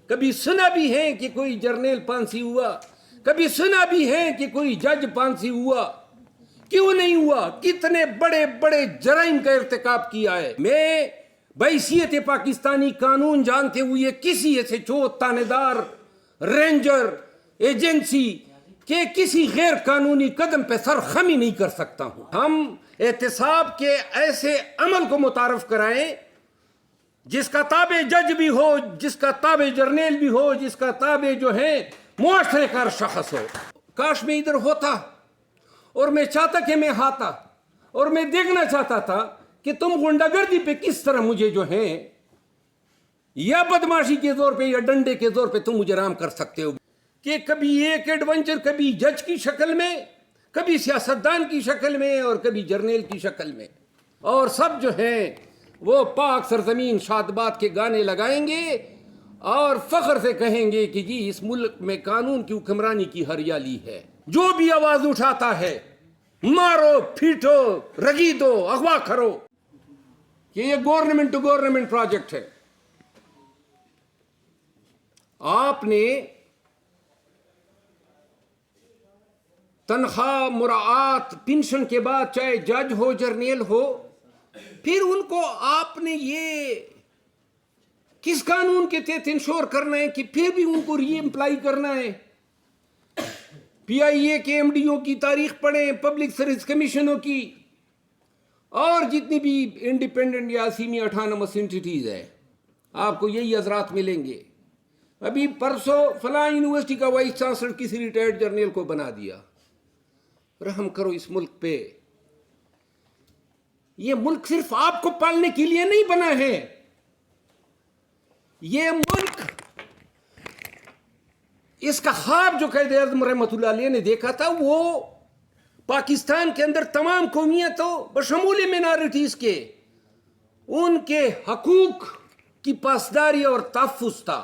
کبھی سنا بھی ہے کہ کوئی جرنیل پھانسی ہوا, کبھی سنا بھی ہے کہ کوئی جج پھانسی ہوا. کیوں نہیں ہوا؟ کتنے بڑے بڑے جرائم کا ارتکاب کیا ہے. میں بحیثیت پاکستانی قانون جانتے ہوئے کسی ایسے چوت تانے دار, رینجر, ایجنسی کہ کسی غیر قانونی قدم پہ سر خمی نہیں کر سکتا ہوں. ہم احتساب کے ایسے عمل کو متعارف کرائیں جس کا تابع جج بھی ہو, جس کا تابع جرنیل بھی ہو, جس کا تابع جو ہے معاشرے کا شخص ہو. کاش میں ادھر ہوتا اور میں چاہتا کہ میں آتا اور میں دیکھنا چاہتا تھا کہ تم غنڈہ گردی پہ کس طرح مجھے جو ہے یا بدماشی کے زور پہ یا ڈنڈے کے زور پہ تم مجھے رام کر سکتے ہو. کہ کبھی ایک ایڈونچر, کبھی جج کی شکل میں, کبھی سیاستدان کی شکل میں اور کبھی جرنیل کی شکل میں, اور سب جو ہیں وہ پاک سرزمین شادباد کے گانے لگائیں گے اور فخر سے کہیں گے کہ جی اس ملک میں قانون کی حکمرانی کی ہریالی ہے. جو بھی آواز اٹھاتا ہے مارو, پھیٹو, رگیدو, اغوا کرو, کہ یہ گورنمنٹ ٹو گورنمنٹ پروجیکٹ ہے. آپ نے تنخواہ, مراعات, پنشن کے بعد چاہے جج ہو, جرنیل ہو, پھر ان کو آپ نے یہ کس قانون کے تحت انشور کرنا ہے کہ پھر بھی ان کو ری امپلائی کرنا ہے. پی آئی اے کے ایم ڈی او کی تاریخ پڑھیں, پبلک سروس کمیشنوں کی, اور جتنی بھی انڈیپینڈنٹ یا سیمی اٹھانومس انٹیٹیز ہے, آپ کو یہی حضرات ملیں گے. ابھی پرسوں فلاں یونیورسٹی کا وائس چانسلر کسی ریٹائرڈ جرنیل کو بنا دیا. رحم کرو اس ملک پہ. یہ ملک صرف آپ کو پالنے کے لیے نہیں بنا ہے. یہ ملک, اس کا خواب جو قائد اعظم رحمۃ اللہ علیہ نے دیکھا تھا وہ پاکستان کے اندر تمام قومیتوں بشمول مینارٹیز کے ان کے حقوق کی پاسداری اور تحفظ تھا.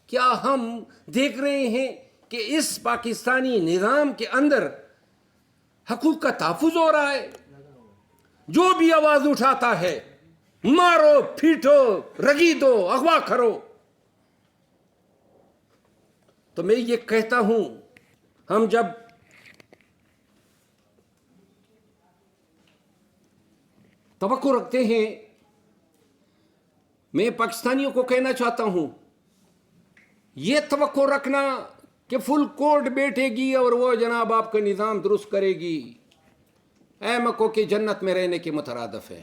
کیا ہم دیکھ رہے ہیں کہ اس پاکستانی نظام کے اندر حقوق کا تحفظ ہو رہا ہے؟ جو بھی آواز اٹھاتا ہے مارو, پھیٹو, رگیدو, اغوا کرو. تو میں یہ کہتا ہوں, ہم جب توقع رکھتے ہیں, میں پاکستانیوں کو کہنا چاہتا ہوں, یہ توقع رکھنا کہ فل کورٹ بیٹھے گی اور وہ جناب آپ کا نظام درست کرے گی, اے مکو کہ جنت میں رہنے کے مترادف ہے.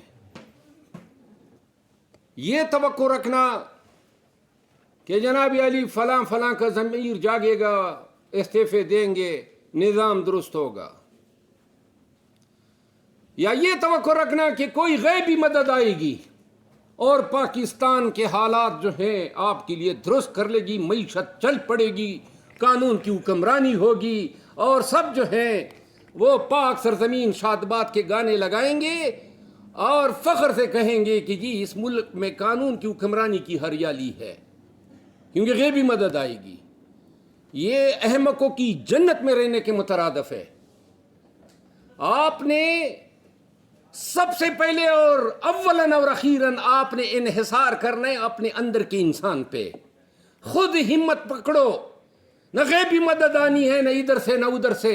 یہ توقع رکھنا کہ جناب علی فلاں فلاں کا ضمیر جاگے گا, استعفے دیں گے, نظام درست ہوگا, یا یہ توقع رکھنا کہ کوئی غیبی مدد آئے گی اور پاکستان کے حالات جو ہیں آپ کے لیے درست کر لے گی, معیشت چل پڑے گی, قانون کی حکمرانی ہوگی, اور سب جو ہیں وہ پاک سرزمین شادباد کے گانے لگائیں گے اور فخر سے کہیں گے کہ جی اس ملک میں قانون کی حکمرانی کی ہریالی ہے, کیونکہ غیبی مدد آئے گی. یہ احمقوں کی جنت میں رہنے کے مترادف ہے. آپ نے سب سے پہلے اور اولاً اور اخیراً آپ نے انحصار کرنا ہے اپنے اندر کے انسان پہ. خود ہمت پکڑو, نہ غیبی مدد آنی ہے, نہ ادھر سے نہ ادھر سے.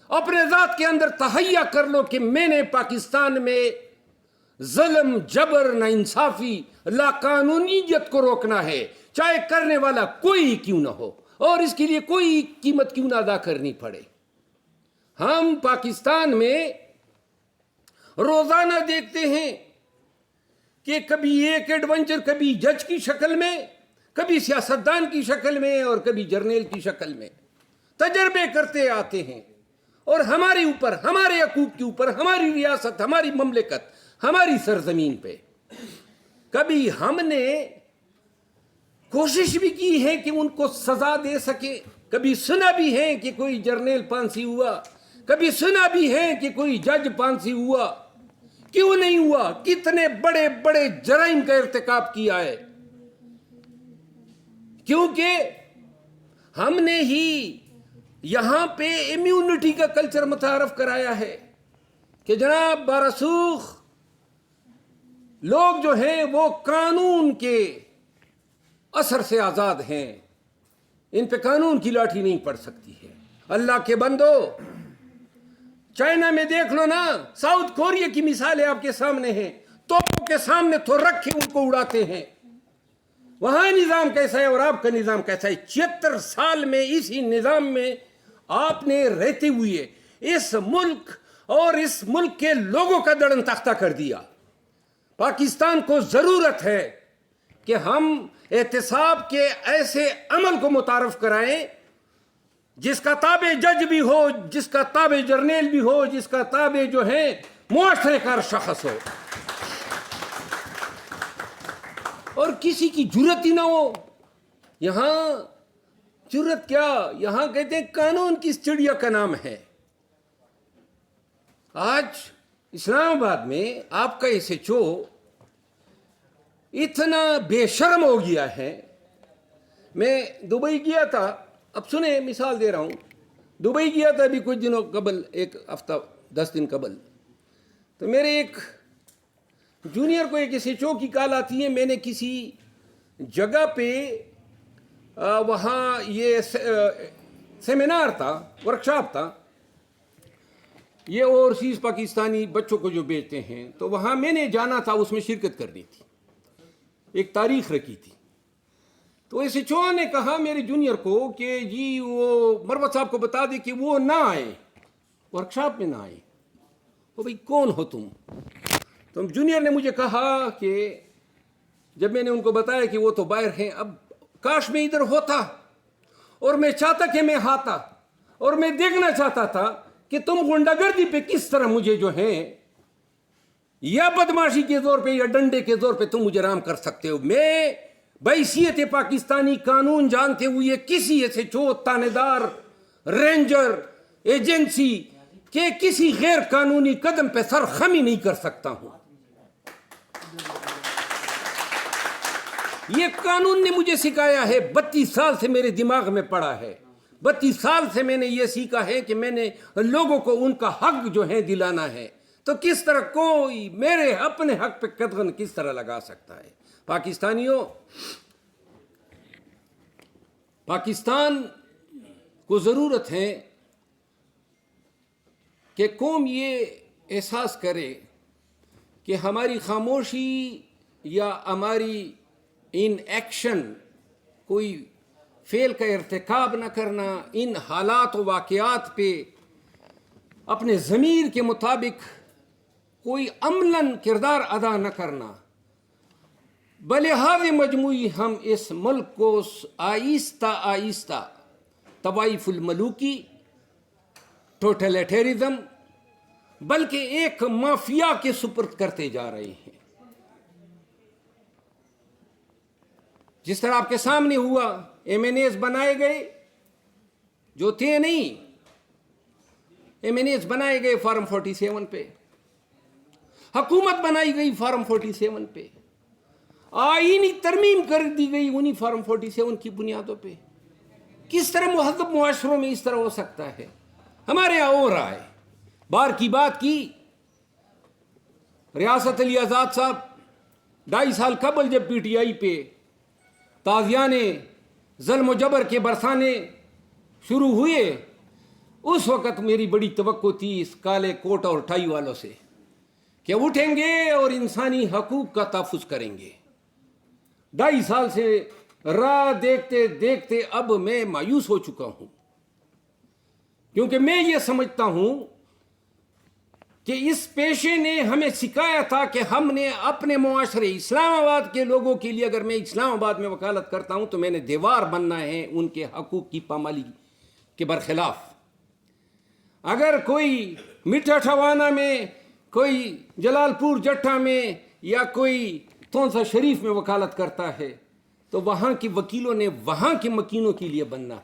اپنے ذات کے اندر تہیا کر لو کہ میں نے پاکستان میں ظلم, جبر, نا انصافی, لا قانونیت کو روکنا ہے, چاہے کرنے والا کوئی کیوں نہ ہو اور اس کے لیے کوئی قیمت کیوں نہ ادا کرنی پڑے. ہم پاکستان میں روزانہ دیکھتے ہیں کہ کبھی ایک ایڈونچر, کبھی جج کی شکل میں, کبھی سیاستدان کی شکل میں اور کبھی جرنیل کی شکل میں تجربے کرتے آتے ہیں, اور ہمارے اوپر, ہمارے حقوق کے اوپر, ہماری ریاست, ہماری مملکت, ہماری سرزمین پہ کبھی ہم نے کوشش بھی کی ہے کہ ان کو سزا دے سکے. کبھی سنا بھی ہے کہ کوئی جرنیل پھانسی ہوا, کبھی سنا بھی ہے کہ کوئی جج پھانسی ہوا. کیوں نہیں ہوا؟ کتنے بڑے بڑے جرائم کا ارتکاب کیا ہے, کیونکہ ہم نے ہی یہاں پہ امیونٹی کا کلچر متعارف کرایا ہے کہ جناب بارسوخ لوگ جو ہیں وہ قانون کے اثر سے آزاد ہیں، ان پہ قانون کی لاٹھی نہیں پڑ سکتی ہے۔ اللہ کے بندو، چائنا میں دیکھ لو نا، ساؤتھ کوریا کی مثالیں آپ کے سامنے ہیں، توپوں کے سامنے تو رکھ کے ان کو اڑاتے ہیں۔ وہاں نظام کیسا ہے اور آپ کا نظام کیسا ہے؟ 76 سال میں اسی نظام میں آپ نے رہتے ہوئے اس ملک اور اس ملک کے لوگوں کا دڑن تختہ کر دیا۔ پاکستان کو ضرورت ہے کہ ہم احتساب کے ایسے عمل کو متعارف کرائیں جس کا تابع جج بھی ہو، جس کا تابع جرنیل بھی ہو، جس کا تابع جو ہے معاشرے کا شخص ہو، اور کسی کی جرت ہی نہ ہو۔ یہاں جرت کیا، یہاں کہتے ہیں قانون کس چڑیا کا نام ہے۔ آج اسلام آباد میں آپ کا ایس ایچ او اتنا بے شرم ہو گیا ہے۔ میں دبئی گیا تھا، اب سنیں مثال دے رہا ہوں، دبئی گیا تھا ابھی کچھ دنوں قبل، ایک ہفتہ 10 دن قبل، تو میرے ایک جونیئر کو ایک ایس ایچ او کی کال آتی ہے، میں نے کسی جگہ پہ وہاں یہ سیمینار تھا، ورکشاپ تھا، یہ اوورسیز پاکستانی بچوں کو جو بیچتے ہیں، تو وہاں میں نے جانا تھا، اس میں شرکت کرنی تھی، ایک تاریخ رکھی تھی۔ تو ایس ایچ او نے کہا میرے جونیئر کو کہ جی وہ مروت صاحب کو بتا دے کہ وہ نہ آئے، ورکشاپ میں نہ آئے۔ تو بھئی کون ہو تم؟ تو جونیئر نے مجھے کہا کہ جب میں نے ان کو بتایا کہ وہ تو باہر ہیں، اب کاش میں ادھر ہوتا اور میں چاہتا کہ میں آتا اور میں دیکھنا چاہتا تھا کہ تم غنڈہ گردی پہ کس طرح مجھے جو ہیں یا بدماشی کے زور پہ یا ڈنڈے کے زور پہ تم مجھے رام کر سکتے ہو۔ میں بحیثیت پاکستانی قانون جانتے ہوئے کسی ایسے تانے دار، رینجر، ایجنسی کے کسی غیر قانونی قدم پہ سر خمی نہیں کر سکتا ہوں۔ یہ قانون نے مجھے سکھایا ہے، 32 سال سے میرے دماغ میں پڑا ہے، 32 سال سے میں نے یہ سیکھا ہے کہ میں نے لوگوں کو ان کا حق جو ہے دلانا ہے، تو کس طرح کوئی میرے اپنے حق پہ قدغن کس طرح لگا سکتا ہے؟ پاکستانیوں، پاکستان کو ضرورت ہے کہ قوم یہ احساس کرے کہ ہماری خاموشی یا ہماری ان ایکشن، کوئی فعل کا ارتکاب نہ کرنا، ان حالات و واقعات پہ اپنے ضمیر کے مطابق کوئی عملاً کردار ادا نہ کرنا، بلحاظ مجموعی ہم اس ملک کو آہستہ آہستہ طوائف الملوکی، ٹوٹلیٹیرزم، بلکہ ایک مافیا کے سپرد کرتے جا رہے ہیں۔ جس طرح آپ کے سامنے ہوا، ایم این ایز بنائے گئے جو تھے نہیں، ایم این ایز بنائے گئے فارم 47 پہ، حکومت بنائی گئی فارم 47 پہ، آئینی ترمیم کر دی گئی انہی فارم 47 کی بنیادوں پہ۔ کس طرح مہذب معاشروں میں اس طرح ہو سکتا ہے؟ ہمارے یہاں ہو رہا ہے۔ بار کی بات کی، ریاست علی آزاد صاحب 2.5 سال قبل جب پی ٹی آئی پہ تازیانے ظلم و جبر کے برسانے شروع ہوئے، اس وقت میری بڑی توقع تھی اس کالے کوٹ اور ٹائی والوں سے کہ اٹھیں گے اور انسانی حقوق کا تحفظ کریں گے۔ 2.5 سال سے راہ دیکھتے دیکھتے اب میں مایوس ہو چکا ہوں، کیونکہ میں یہ سمجھتا ہوں کہ اس پیشے نے ہمیں سکھایا تھا کہ ہم نے اپنے معاشرے اسلام آباد کے لوگوں کے لیے، اگر میں اسلام آباد میں وکالت کرتا ہوں تو میں نے دیوار بننا ہے ان کے حقوق کی پامالی کے برخلاف۔ اگر کوئی میٹھا ٹھوانا میں، کوئی جلال پور جٹھا میں یا کوئی تونسا شریف میں وکالت کرتا ہے تو وہاں کے وکیلوں نے وہاں کے مکینوں کے لیے بننا